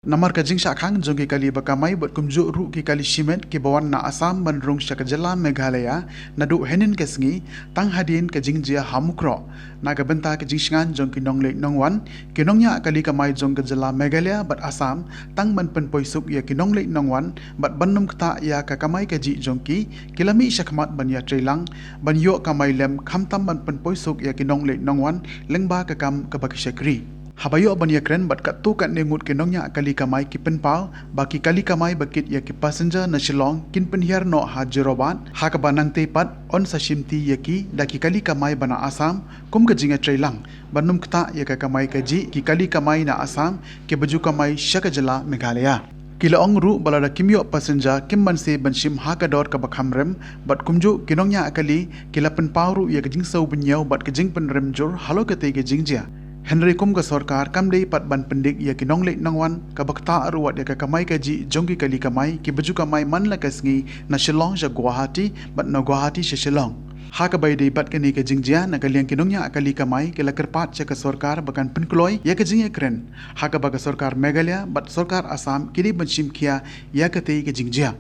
Namar ka jing shakhang jong ki kali bakamai buat kumju ru ki kali simet ki bawan na Asam bandrung syakajala Meghalaya nadu henin kesngi tang hadin ka jing jia hamukro na ka benta ka jing shangan jong ki nongle nongwan ki nongnya kali kamai jong ka jala Meghalaya bat Asam tang man pen poisuk ya ki nongle nongwan bat bannum kta ya ka kamai ka ji jong ki kilami shakmat ban ya trelang ban yo kamai lem khamtam ban pen poisuk ya ki nongle nongwan lengba ka kam ka bakishakri Habayo ban ya kren bat kat tu kat nengut ke nongnya kali kamai ki penpau baki kali kamai bakit ya ki passenger na Shillong kin penhiar no ha jerobat ha ka banang te pat on sa shimti ya ki daki kali kamai bana Asam kum ka jinga trailang banum kta ya ka kamai ka ji ki kali kamai na Asam ke baju kamai shaka jala Meghalaya Kila ong ru balada kimyo passenger kim manse banshim ha ka dor ka bakhamrem bat kumju kinongnya akali kila penpau ru ya ka jing sau benyau bat ka jing penrem jor halo ka te ka jingja Henry kum ka sarkar kamdei pat ban pendik ya ki nongle nongwan ka bakta aruat ya ka kamai ka ji jongki kali kamai ki baju kamai man la kasngi na Shillong ja Guwahati bat na Guwahati sa Shillong ha ka bai dei bat kani ka jingjia na kaliang kinongnya kali kamai ki la kerpat cha ka sarkar bakan penkloi ya ka jing ekren ha ka baga sarkar Meghalaya bat sarkar Asam kini banshim kia ya ka tei ka jingjia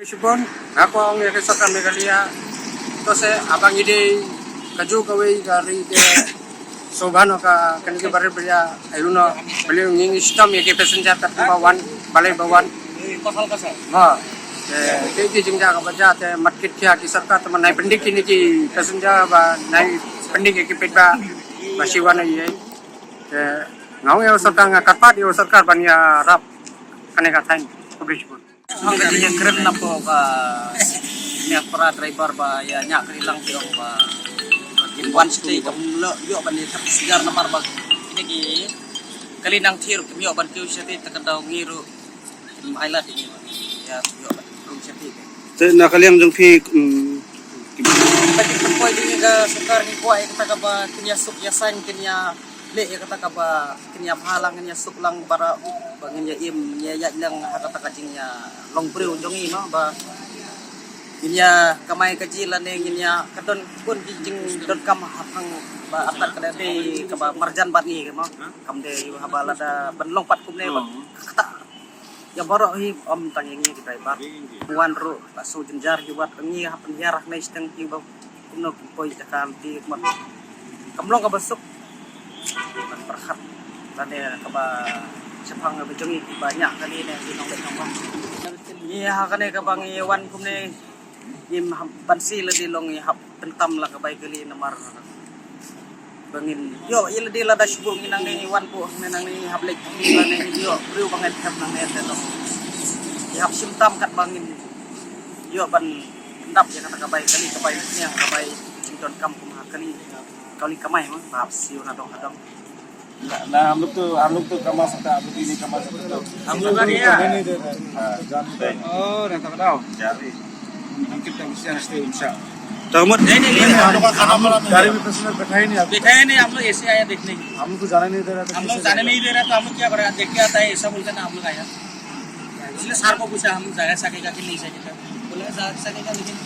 Shibon ako ang ya ka sarkar Meghalaya to se abang ide kaju kawai gari ke Sobhano ka kanike bare beria ayuno beli nging system ya ke passenger kat bawan balai bawan pasal ka sa ha ke jingja ka baja te market kya ki sarkar teman nai pendik ini ki passenger ba nai pendik ki petba basiwana ye te ngau ya sarkar katpat yo sarkar bania rap kaneka tain publish pun yang keren na po ka niya para driver ba ya nya krilang pirong ba in one stay kam lo yo ban ni thap sigar na marbag ini ki kali nang thir kam yo ban kyu seti takadaw ngiru ailat ini ya yo ban rum seti te na kaliang jong phi pati poi ni ga sukar ni kuai kata ka ba kinya suk ya san kinya le ya kata ka ba kinya halang kinya suk lang para bangin ya im ya ya lang kata ka jingnya long breu jong i ma ba Ginya kamay kajilan ne ginya kadon pun jing don kam hapang ba atat kada de ka ba marjan bani ka mo kam de habala da banlong pat kum ne ba kata ya baro hi om tangi ngi ki driver wan ro ta su jenjar hi wat ngi hapan yarah ne steng ki ba kuno poi jakal ti mat kamlong ka basuk perhat tane ka ba sepang ba jongi banyak kali ne dinong nong iya kane ka bang wan kum ne Yim bansi la di long hap pentam la ka bay gali namar bangin yo ila di la da shubu nginang ni wan po nang ni hablek la ni yo bru banget hap nang net lo hap simtam kat bangin yo ban ndap ya kata ka bay kali ka bay niya ka bay cinton kampung kali kamay mah hap siu na dong adong na हम लोग तो कमा सकता आप लोग नहीं कमा सकते हम लोग ya oh dah tak tahu jadi mungkin kita bisa stay insya तहमत नहीं हम लोग का खाना बना गाड़ी में पैसेंजर बैठाए नहीं आप दिखाए नहीं हम लोग ऐसे आया देखने हम लोग को जाने नहीं दे रहा था हम लोग जाने नहीं दे रहा तो हम लोग क्या करेगा देख के आता है ऐसा बोलते ना हम लोग आया इसलिए सर को पूछा हम जा सकेगा कि नहीं सकेगा बोले जा सकेगा लेकिन